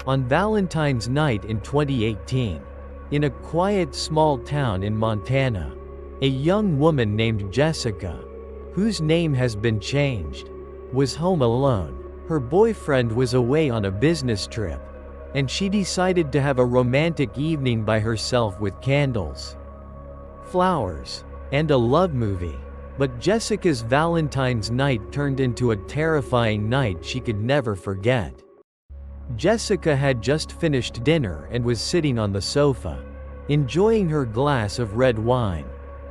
On Valentine's night in 2018, in a quiet small town in Montana, a young woman named Jessica, whose name has been changed, was home alone. Her boyfriend was away on a business trip, and she decided to have a romantic evening by herself with candles, flowers, and a love movie. But Jessica's Valentine's night turned into a terrifying night she could never forget. Jessica had just finished dinner and was sitting on the sofa, enjoying her glass of red wine.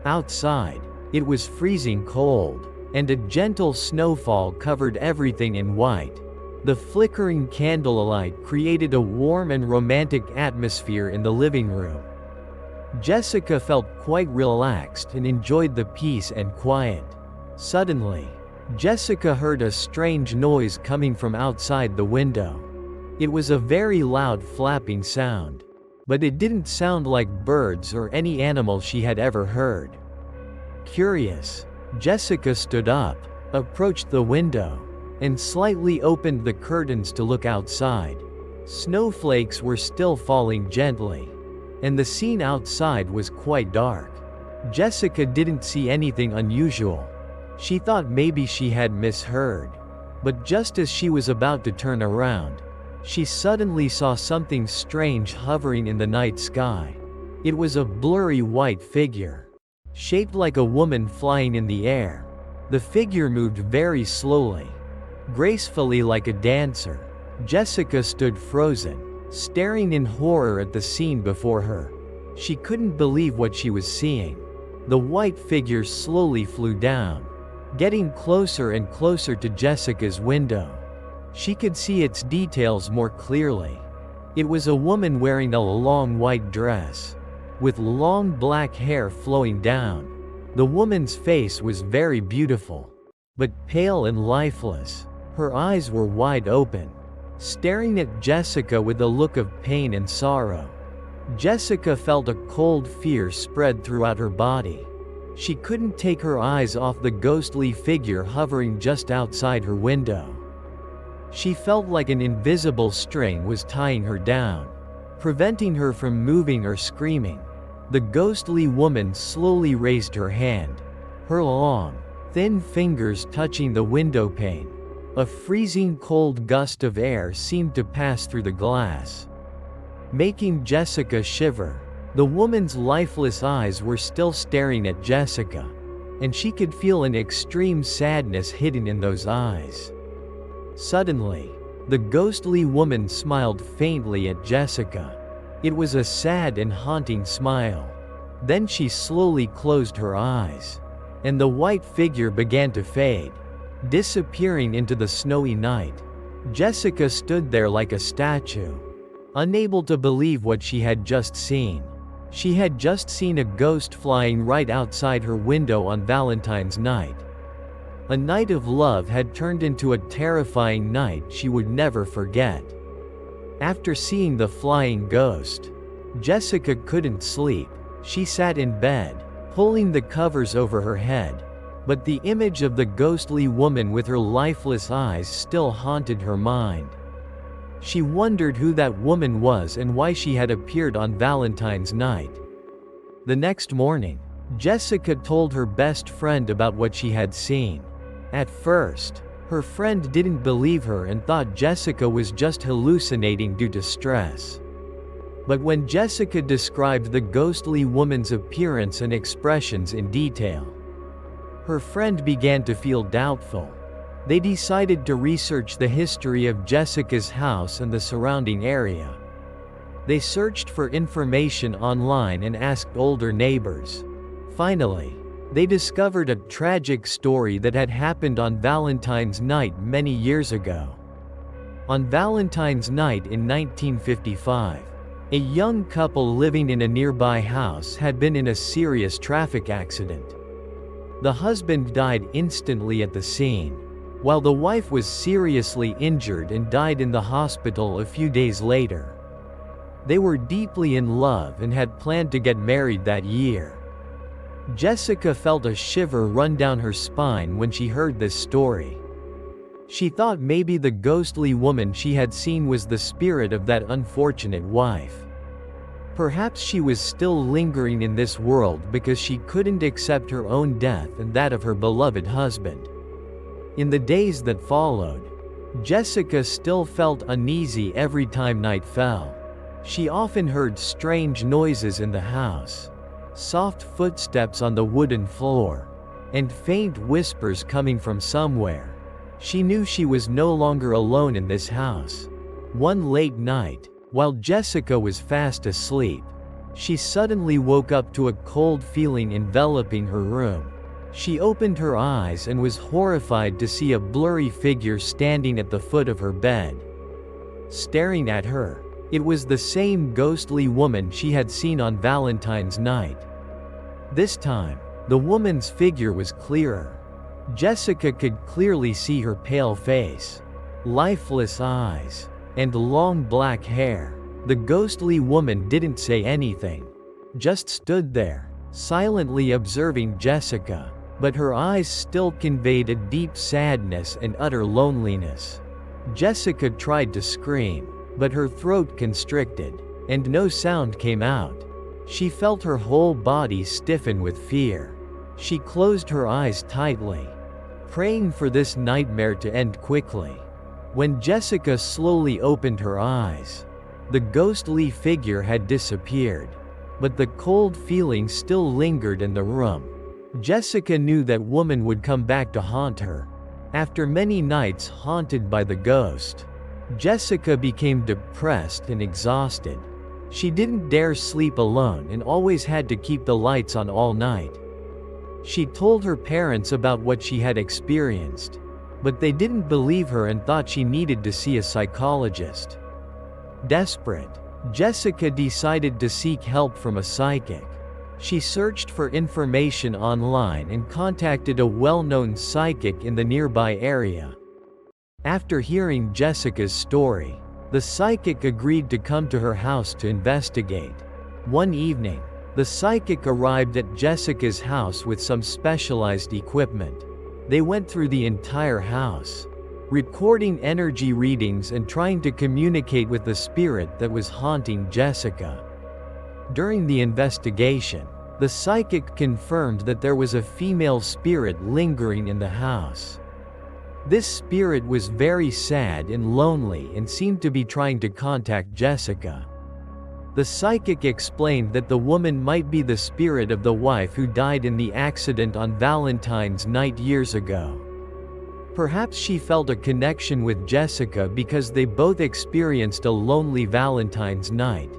Outside, it was freezing cold, and a gentle snowfall covered everything in white. The flickering candlelight created a warm and romantic atmosphere in the living room. Jessica felt quite relaxed and enjoyed the peace and quiet. Suddenly, Jessica heard a strange noise coming from outside the window. It was a very loud flapping sound, but it didn't sound like birds or any animal she had ever heard. Curious, Jessica stood up, approached the window, and slightly opened the curtains to look outside. Snowflakes were still falling gently, and the scene outside was quite dark. Jessica didn't see anything unusual. She thought maybe she had misheard, but just as she was about to turn around, she suddenly saw something strange hovering in the night sky. It was a blurry white figure, shaped like a woman flying in the air. The figure moved very slowly, gracefully like a dancer. Jessica stood frozen, staring in horror at the scene before her. She couldn't believe what she was seeing. The white figure slowly flew down, getting closer and closer to Jessica's window. She could see its details more clearly. It was a woman wearing a long white dress, with long black hair flowing down. The woman's face was very beautiful, but pale and lifeless. Her eyes were wide open, staring at Jessica with a look of pain and sorrow. Jessica felt a cold fear spread throughout her body. She couldn't take her eyes off the ghostly figure hovering just outside her window. She felt like an invisible string was tying her down, preventing her from moving or screaming. The ghostly woman slowly raised her hand, her long, thin fingers touching the window pane. A freezing cold gust of air seemed to pass through the glass, making Jessica shiver. The woman's lifeless eyes were still staring at Jessica, and she could feel an extreme sadness hidden in those eyes. Suddenly, the ghostly woman smiled faintly at Jessica. It was a sad and haunting smile. Then she slowly closed her eyes, and the white figure began to fade, disappearing into the snowy night. Jessica stood there like a statue, unable to believe what she had just seen. She had just seen a ghost flying right outside her window on Valentine's night. A night of love had turned into a terrifying night she would never forget. After seeing the flying ghost, Jessica couldn't sleep. She sat in bed, pulling the covers over her head, but the image of the ghostly woman with her lifeless eyes still haunted her mind. She wondered who that woman was and why she had appeared on Valentine's night. The next morning, Jessica told her best friend about what she had seen. At first, her friend didn't believe her and thought Jessica was just hallucinating due to stress. But when Jessica described the ghostly woman's appearance and expressions in detail, her friend began to feel doubtful. They decided to research the history of Jessica's house and the surrounding area. They searched for information online and asked older neighbors. Finally, they discovered a tragic story that had happened on Valentine's night many years ago. On Valentine's night in 1955, a young couple living in a nearby house had been in a serious traffic accident. The husband died instantly at the scene, while the wife was seriously injured and died in the hospital a few days later. They were deeply in love and had planned to get married that year. Jessica felt a shiver run down her spine when she heard this story. She thought maybe the ghostly woman she had seen was the spirit of that unfortunate wife. Perhaps she was still lingering in this world because she couldn't accept her own death and that of her beloved husband. In the days that followed, Jessica still felt uneasy every time night fell. She often heard strange noises in the house, soft footsteps on the wooden floor, and faint whispers coming from somewhere. She knew she was no longer alone in this house. One late night, while Jessica was fast asleep, she suddenly woke up to a cold feeling enveloping her room. She opened her eyes and was horrified to see a blurry figure standing at the foot of her bed. Staring at her, it was the same ghostly woman she had seen on Valentine's night. This time, the woman's figure was clearer. Jessica could clearly see her pale face, lifeless eyes, and long black hair. The ghostly woman didn't say anything, just stood there, silently observing Jessica, but her eyes still conveyed a deep sadness and utter loneliness. Jessica tried to scream, but her throat constricted, and no sound came out. She felt her whole body stiffen with fear. She closed her eyes tightly, praying for this nightmare to end quickly. When Jessica slowly opened her eyes, the ghostly figure had disappeared, but the cold feeling still lingered in the room. Jessica knew that woman would come back to haunt her. After many nights haunted by the ghost, Jessica became depressed and exhausted. She didn't dare sleep alone and always had to keep the lights on all night. She told her parents about what she had experienced, but they didn't believe her and thought she needed to see a psychologist. Desperate, Jessica decided to seek help from a psychic. She searched for information online and contacted a well-known psychic in the nearby area. After hearing Jessica's story, the psychic agreed to come to her house to investigate. One evening, the psychic arrived at Jessica's house with some specialized equipment. They went through the entire house, recording energy readings and trying to communicate with the spirit that was haunting Jessica. During the investigation, the psychic confirmed that there was a female spirit lingering in the house. This spirit was very sad and lonely and seemed to be trying to contact Jessica. The psychic explained that the woman might be the spirit of the wife who died in the accident on Valentine's night years ago. Perhaps she felt a connection with Jessica because they both experienced a lonely Valentine's night.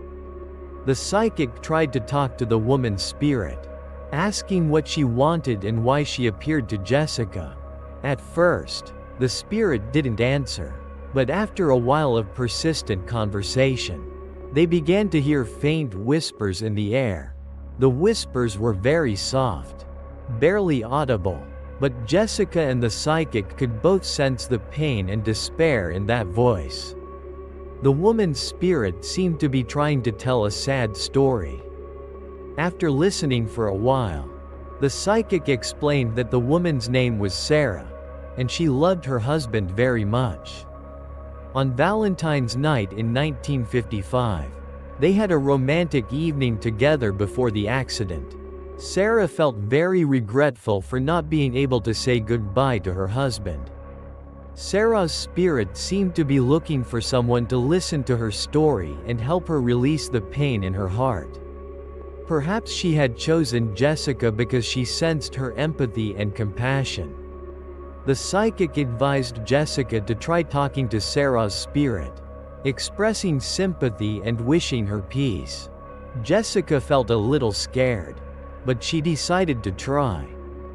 The psychic tried to talk to the woman's spirit, asking what she wanted and why she appeared to Jessica. At first, the spirit didn't answer, but after a while of persistent conversation, they began to hear faint whispers in the air. The whispers were very soft, barely audible, but Jessica and the psychic could both sense the pain and despair in that voice. The woman's spirit seemed to be trying to tell a sad story. After listening for a while, the psychic explained that the woman's name was Sarah, and she loved her husband very much. On Valentine's night in 1955, they had a romantic evening together before the accident. Sarah felt very regretful for not being able to say goodbye to her husband. Sarah's spirit seemed to be looking for someone to listen to her story and help her release the pain in her heart. Perhaps she had chosen Jessica because she sensed her empathy and compassion. The psychic advised Jessica to try talking to Sarah's spirit, expressing sympathy and wishing her peace. Jessica felt a little scared, but she decided to try.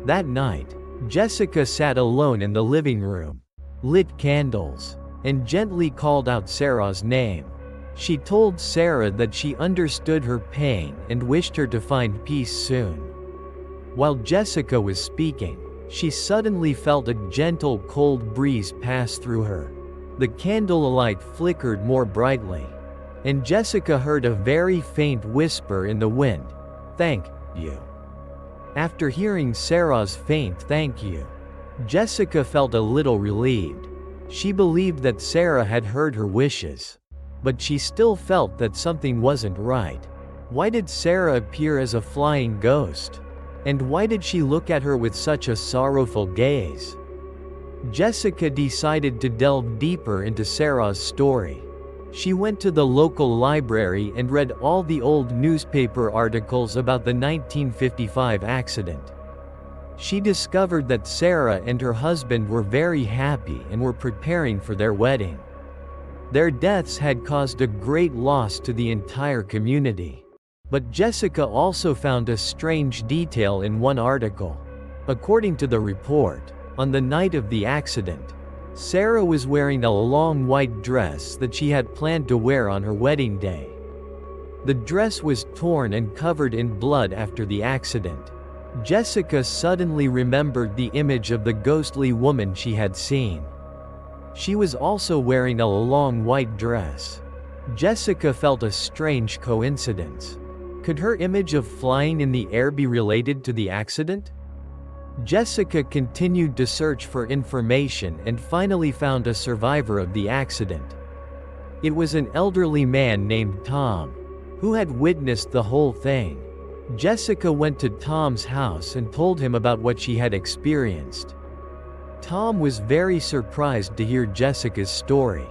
That night, Jessica sat alone in the living room, lit candles, and gently called out Sarah's name. She told Sarah that she understood her pain and wished her to find peace soon. While Jessica was speaking, she suddenly felt a gentle cold breeze pass through her. The candlelight flickered more brightly, and Jessica heard a very faint whisper in the wind, "Thank you." After hearing Sarah's faint thank you, Jessica felt a little relieved. She believed that Sarah had heard her wishes. But she still felt that something wasn't right. Why did Sarah appear as a flying ghost? And why did she look at her with such a sorrowful gaze? Jessica decided to delve deeper into Sarah's story. She went to the local library and read all the old newspaper articles about the 1955 accident. She discovered that Sarah and her husband were very happy and were preparing for their wedding. Their deaths had caused a great loss to the entire community. But Jessica also found a strange detail in one article. According to the report, on the night of the accident, Sarah was wearing a long white dress that she had planned to wear on her wedding day. The dress was torn and covered in blood after the accident. Jessica suddenly remembered the image of the ghostly woman she had seen. She was also wearing a long white dress. Jessica felt a strange coincidence. Could her image of flying in the air be related to the accident? Jessica continued to search for information and finally found a survivor of the accident. It was an elderly man named Tom, who had witnessed the whole thing. Jessica went to Tom's house and told him about what she had experienced. Tom was very surprised to hear Jessica's story.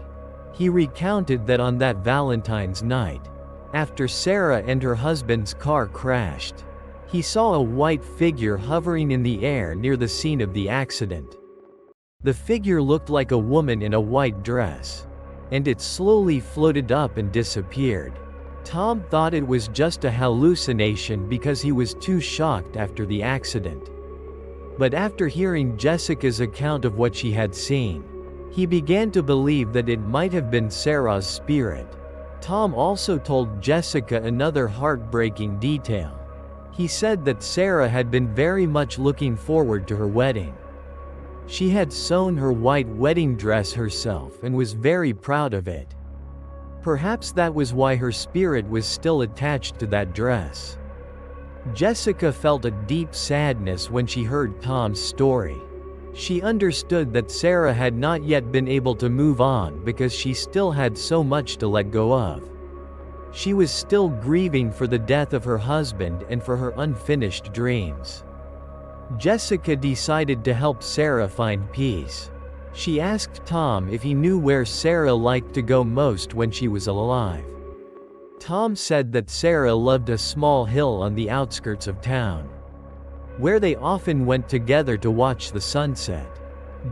He recounted that on that Valentine's night, after Sarah and her husband's car crashed, he saw a white figure hovering in the air near the scene of the accident. The figure looked like a woman in a white dress, and it slowly floated up and disappeared. Tom thought it was just a hallucination because he was too shocked after the accident. But after hearing Jessica's account of what she had seen, he began to believe that it might have been Sarah's spirit. Tom also told Jessica another heartbreaking detail. He said that Sarah had been very much looking forward to her wedding. She had sewn her white wedding dress herself and was very proud of it. Perhaps that was why her spirit was still attached to that dress. Jessica felt a deep sadness when she heard Tom's story. She understood that Sarah had not yet been able to move on because she still had so much to let go of. She was still grieving for the death of her husband and for her unfinished dreams. Jessica decided to help Sarah find peace. She asked Tom if he knew where Sarah liked to go most when she was alive. Tom said that Sarah loved a small hill on the outskirts of town, where they often went together to watch the sunset.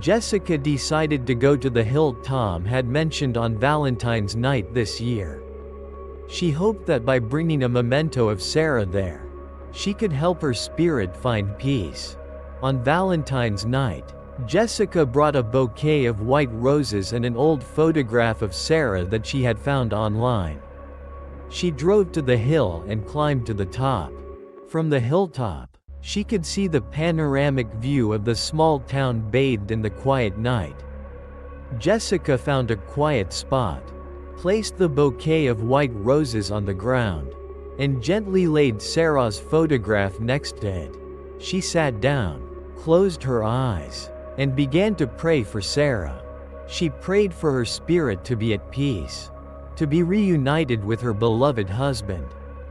Jessica decided to go to the hill Tom had mentioned on Valentine's night this year. She hoped that by bringing a memento of Sarah there, she could help her spirit find peace. On Valentine's night, Jessica brought a bouquet of white roses and an old photograph of Sarah that she had found online. She drove to the hill and climbed to the top. From the hilltop, she could see the panoramic view of the small town bathed in the quiet night. Jessica found a quiet spot, placed the bouquet of white roses on the ground, and gently laid Sarah's photograph next to it. She sat down, closed her eyes, and began to pray for Sarah. She prayed for her spirit to be at peace, to be reunited with her beloved husband,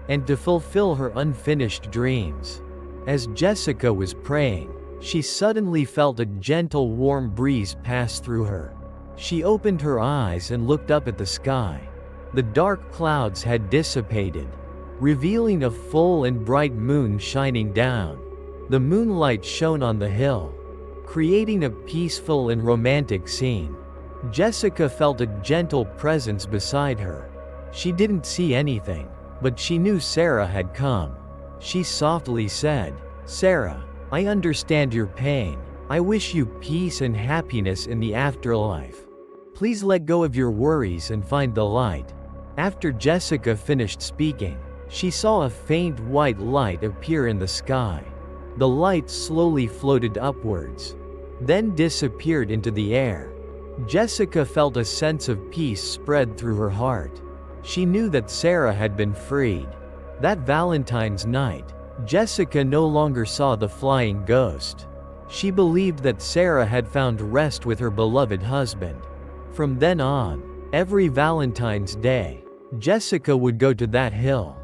and to fulfill her unfinished dreams. As Jessica was praying, she suddenly felt a gentle warm breeze pass through her. She opened her eyes and looked up at the sky. The dark clouds had dissipated, revealing a full and bright moon shining down. The moonlight shone on the hill, creating a peaceful and romantic scene. Jessica felt a gentle presence beside her. She didn't see anything, but she knew Sarah had come. She softly said, "Sarah, I understand your pain. I wish you peace and happiness in the afterlife. Please let go of your worries and find the light." After Jessica finished speaking, she saw a faint white light appear in the sky. The light slowly floated upwards, then disappeared into the air. Jessica felt a sense of peace spread through her heart. She knew that Sarah had been freed. That Valentine's night, Jessica no longer saw the flying ghost. She believed that Sarah had found rest with her beloved husband. From then on, every Valentine's Day, Jessica would go to that hill,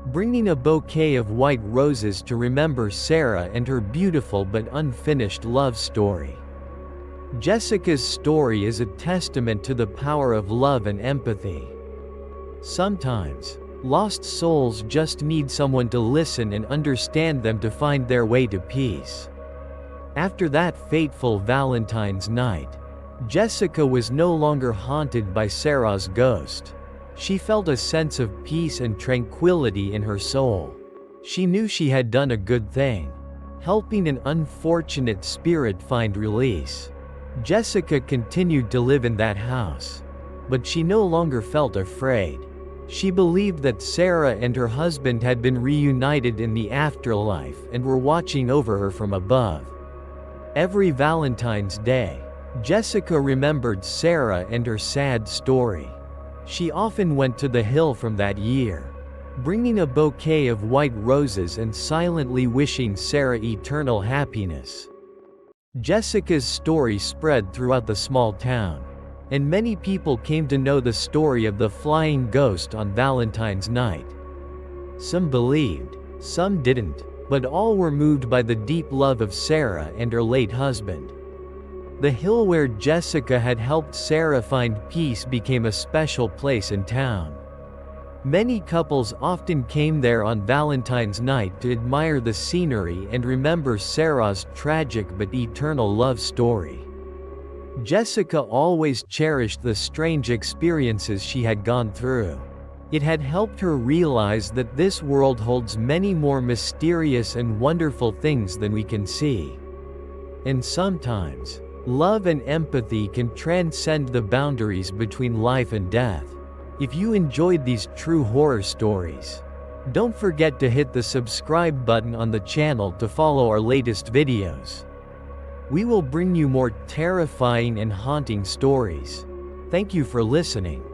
bringing a bouquet of white roses to remember Sarah and her beautiful but unfinished love story. Jessica's story is a testament to the power of love and empathy. Sometimes, lost souls just need someone to listen and understand them to find their way to peace. After that fateful Valentine's night, Jessica was no longer haunted by Sarah's ghost. She felt a sense of peace and tranquility in her soul. She knew she had done a good thing, helping an unfortunate spirit find release. Jessica continued to live in that house, but she no longer felt afraid. She believed that Sarah and her husband had been reunited in the afterlife and were watching over her from above. Every Valentine's Day, Jessica remembered Sarah and her sad story. She often went to the hill from that year, bringing a bouquet of white roses and silently wishing Sarah eternal happiness. Jessica's story spread throughout the small town, and many people came to know the story of the flying ghost on Valentine's night. Some believed, some didn't, but all were moved by the deep love of Sarah and her late husband. The hill where Jessica had helped Sarah find peace became a special place in town. Many couples often came there on Valentine's night to admire the scenery and remember Sarah's tragic but eternal love story. Jessica always cherished the strange experiences she had gone through. It had helped her realize that this world holds many more mysterious and wonderful things than we can see. And sometimes, love and empathy can transcend the boundaries between life and death. If you enjoyed these true horror stories, don't forget to hit the subscribe button on the channel to follow our latest videos. We will bring you more terrifying and haunting stories. Thank you for listening.